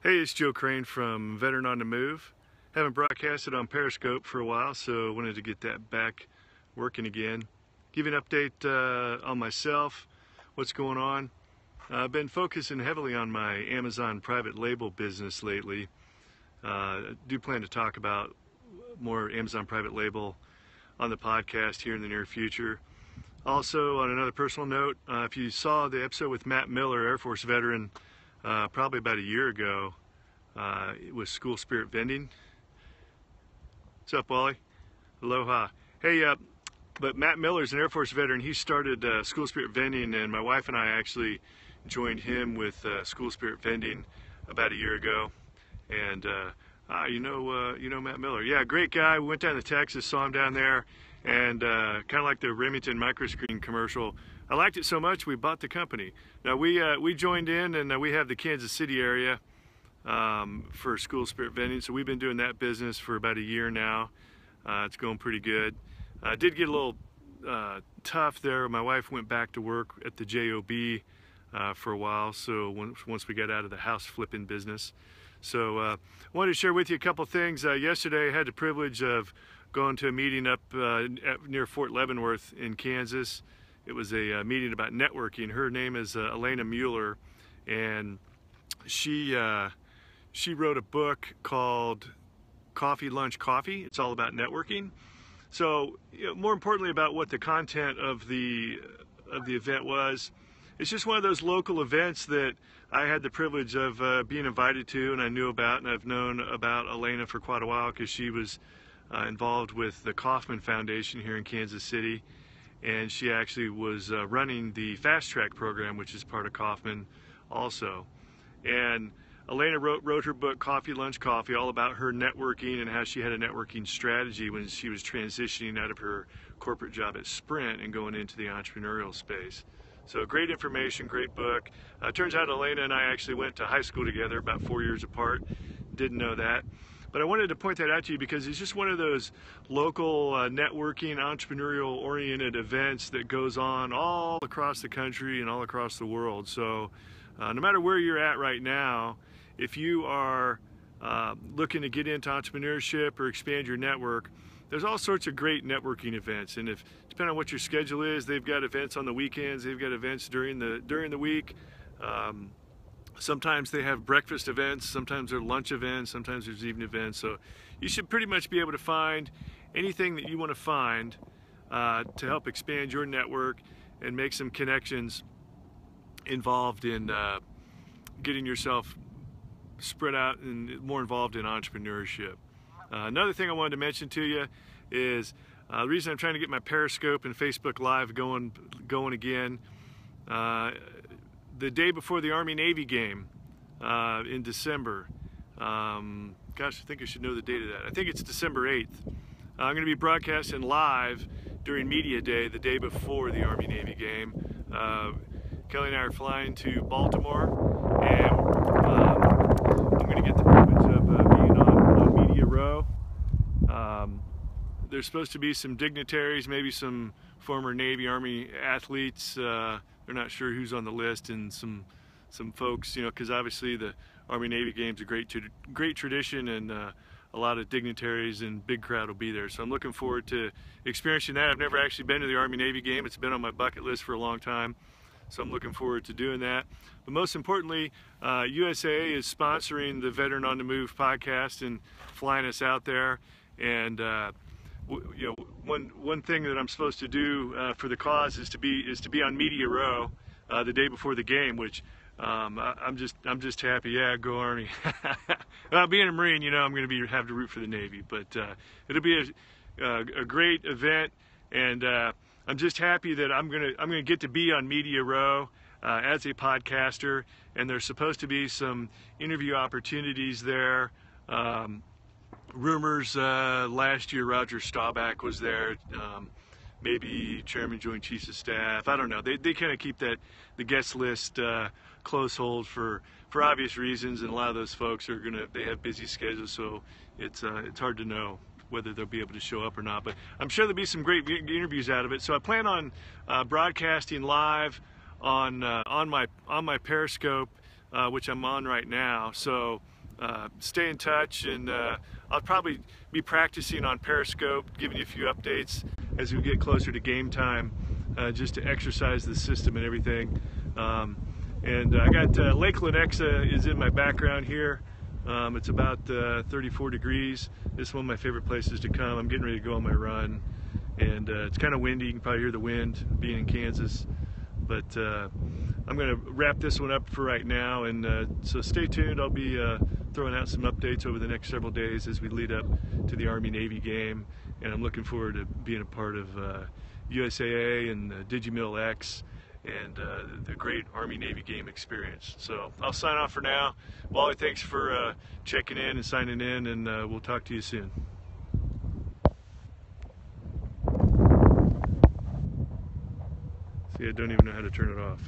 Hey, it's Joe Crane from Veteran on the Move. Haven't broadcasted on Periscope for a while, so wanted to get that back working again. Give you an update on myself, what's going on. I've been focusing heavily on my Amazon private label business lately. I do plan to talk about more Amazon private label on the podcast here in the near future. Also, on another personal note, if you saw the episode with Matt Miller, Air Force veteran, probably about a year ago, it was School Spirit Vending. What's up, Wally? Aloha. Hey, but Matt Miller's an Air Force veteran. He started School Spirit Vending, and my wife and I actually joined him with School Spirit Vending about a year ago. And you know Matt Miller. Yeah, great guy. We went down to Texas, saw him down there, and kind of like the Remington microscreen commercial. I liked it so much we bought the company. Now we joined in, and we have the Kansas City area for School Spirit Vending, so we've been doing that business for about a year now. It's going pretty good. Did get a little tough there. My wife went back to work at the JOB for a while, so once we got out of the house flipping business. So I wanted to share with you a couple things. Yesterday I had the privilege of going to a meeting up near Fort Leavenworth in Kansas. It was a meeting about networking. Her name is Elena Mueller, and she wrote a book called Coffee, Lunch, Coffee. It's all about networking. So, more importantly about what the content of the event was, it's just one of those local events that I had the privilege of being invited to, and I knew about, and I've known about Elena for quite a while because she was involved with the Kauffman Foundation here in Kansas City, and she actually was running the Fast Track program, which is part of Kauffman also. And Elena wrote her book, Coffee, Lunch, Coffee, all about her networking and how she had a networking strategy when she was transitioning out of her corporate job at Sprint and going into the entrepreneurial space. So great information, great book. Turns out Elena and I actually went to high school together, about 4 years apart. Didn't know that. But I wanted to point that out to you because it's just one of those local networking, entrepreneurial-oriented events that goes on all across the country and all across the world. So no matter where you're at right now, if you are looking to get into entrepreneurship or expand your network, there's all sorts of great networking events. And if depending on what your schedule is, they've got events on the weekends, they've got events during the week. Sometimes they have breakfast events, sometimes they're lunch events, sometimes there's evening events. So you should pretty much be able to find anything that you want to find to help expand your network and make some connections involved in getting yourself spread out and more involved in entrepreneurship. Another thing I wanted to mention to you is the reason I'm trying to get my Periscope and Facebook Live going again. The day before the Army-Navy game in December, gosh, I think I should know the date of that. I think it's December 8th. I'm going to be broadcasting live during Media Day, the day before the Army-Navy game. Kelly and I are flying to Baltimore, and I'm going to get the privilege of being on Media Row. There's supposed to be some dignitaries, maybe some former Navy, Army athletes. They're not sure who's on the list, and some folks, because obviously the Army-Navy game's a great tradition, and a lot of dignitaries and big crowd will be there. So I'm looking forward to experiencing that. I've never actually been to the Army-Navy game. It's been on my bucket list for a long time. So I'm looking forward to doing that. But most importantly, USAA is sponsoring the Veteran on the Move podcast and flying us out there. And one thing that I'm supposed to do for the cause is to be on Media Row the day before the game, which I'm just happy. Yeah, go Army. Well, being a Marine, I'm going to have to root for the Navy, but it'll be a great event, and I'm just happy that I'm gonna get to be on Media Row as a podcaster, and there's supposed to be some interview opportunities there. Rumors last year Roger Staubach was there, maybe Chairman Joint Chiefs of Staff. I don't know. They kind of keep the guest list close hold for obvious reasons, and a lot of those folks they have busy schedules, so it's hard to know whether they'll be able to show up or not. But I'm sure there'll be some great interviews out of it. So I plan on broadcasting live on my Periscope, which I'm on right now. So stay in touch, and I'll probably be practicing on Periscope, giving you a few updates as we get closer to game time, just to exercise the system and everything. And I got Lake Lenexa is in my background here. It's about 34 degrees. This is one of my favorite places to come. I'm getting ready to go on my run, and it's kind of windy. You can probably hear the wind being in Kansas. But I'm going to wrap this one up for right now, and so stay tuned. I'll be throwing out some updates over the next several days as we lead up to the Army-Navy game, and I'm looking forward to being a part of USAA and Digimil X and the great Army-Navy game experience. So I'll sign off for now. Wally, thanks for checking in and signing in, and we'll talk to you soon. See, I don't even know how to turn it off.